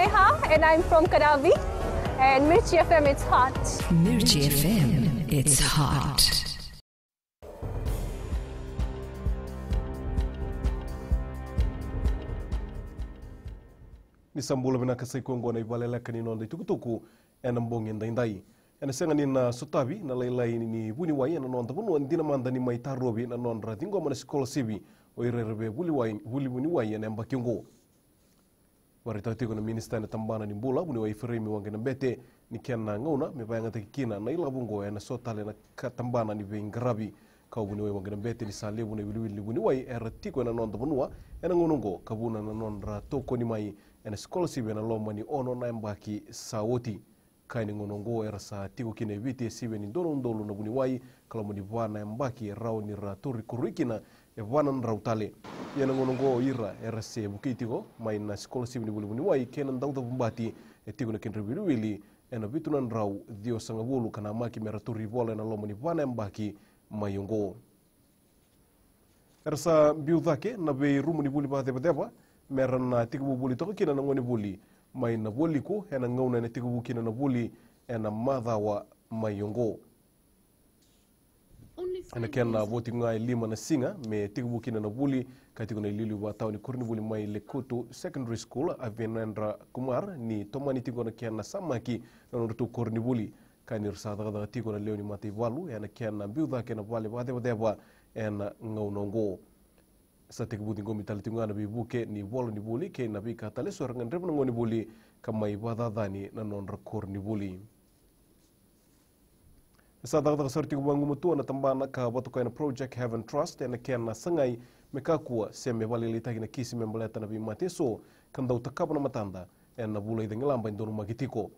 Neha and I'm from Kadavi. And Mirchi FM, it's hot. Mirchi FM, it's hot. Ni sambula bina kasai kongo na Vakaleleka ni nonda tukutuku enambong indai. Ena senga ni na sotabi na lailai ni buni wai ena nonda bunu andina manda ni mai tarobi na nonda tingo mana sekolah sibi o irerebe buli buni wai ena mbakiongo. Warita tiko na minister na tambana ni bula buni wai frame wange na bete ni kiana ngauna me bayanga tekina na ila bungo ena sotale na katambana ni vengarabi kau buni wai wange na bete ni sale buni buni wai era tiko ena nonda bunua ena ngonongo kabuna na nonda toko ni mai ena sekolah sibi ena loma ni ono na mbaki sawoti kaini ngonongo era sa tiko kine viti sibe ni ndolo na buni wai kalau mani wana mbaki rau ni raturi kurikina e wana rautale yana ngonongo ira era se bukitiko mai na sekolah sibi ni buni wai kenan dauda bumbati e tiko na kenre wili ena vitunan rau dio sangabulu kana maki meraturi bola na loma ni wana mbaki mayongo era sa biudake na be rumu ni buli badeba meran na tiko buli to kina na ngoni buli mai na boli ko ena ngauna na tiko bukina na buli ena madhawa mayongo ena kena voti ngai lima na singa me tiko bukina na buli katiko na lili wa tawni kurni buli mai Lekoto Secondary School Avenandra Kumar ni tomani tiko na kena samaki na nurtu kurni buli kanir sa daga tiko na leoni mati walu ena kena biuda kena vale badeba ena ngaunongo sa tiko buti ngomi tali tingana bibuke ni wolo ni buli ke na bika tale sorangan rep ngoni buli kamai badadani na non rekor ni buli sa daga sorti ko bangu mutu na tambana ka watu ka na project Heaven Trust ena kena sangai mekakua seme vale lita kina kisi membaleta na bimate so kandau takap na matanda ena buli dengelamba indonu magitiko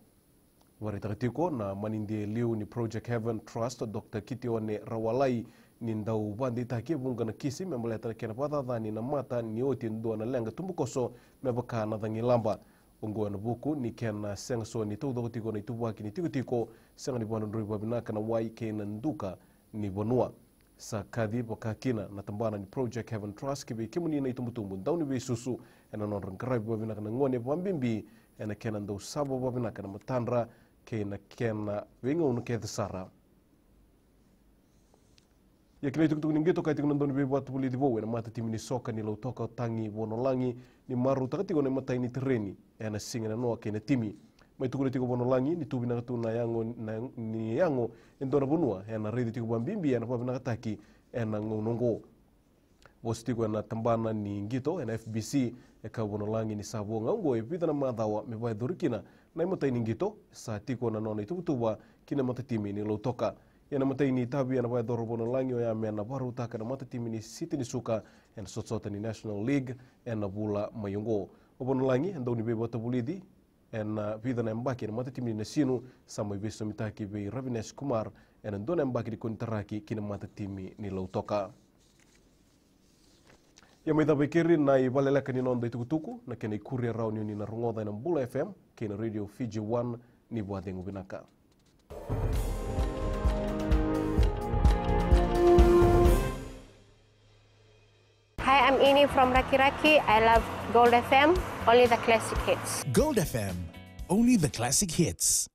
warita tiko na manindi liu ni project Heaven Trust Dr. Kitione Rawalai nindau bandi take bunga na kisi membaleta kena badadani na mata ni oti ndo na lenga tumbukoso mebaka na dangi lamba ungo na buku ni kena sengso ni todo tiko na tubaki ni tiko senga ni bwana ndoi babinaka na wai kena nduka ni bonua sa kadi bakakina na tambana ni project Heaven Trust kibe kimuni na itumbutumbu ndau ni besusu ena non rangarai babinaka na ngone bambimbi ena kena ndau sabo babinaka na matandra kena wenga unuke sara ya kile tukutuk ningeto kai tikuna ndoni beba tubuli dibo ena mata timini soka ni lautoka tangi bonolangi ni maru takatiko na mata ini tereni ena singa na noa kena timi mai tukule tiko bonolangi ni tubi na na yango ni yango endona bonua ena redi tiko bambimbi ena pabi nakataki ena ngonongo bos tiko ena tambana ni ngito ena FBC eka bonolangi ni sabo ngango e pita na madawa me bai dorikina na mata ini ngito sa tiko na nona itubutuba kina mata timi ni lautoka yana matai ni tabi yana bai doro bonolangi o ya mena baru taka na mata timi ni siti ni suka en sotsota ni National League en bula mayongo o bonolangi en doni beba tabulidi en vida na mbaki na mata timi ni sinu sama ibeso mitaki be Ravines Kumar en dona mbaki di kontraki kina mata timi ni lautoka ya mai dabe kiri na i Vakaleleka ni nonda itukutuku na kena ikuria rao ni na rungoda na Bula FM kena Radio Fiji 1 ni buadengu binaka. Hi, I'm Ini from Raki. I love Gold FM, only the classic hits. Gold FM, only the classic hits.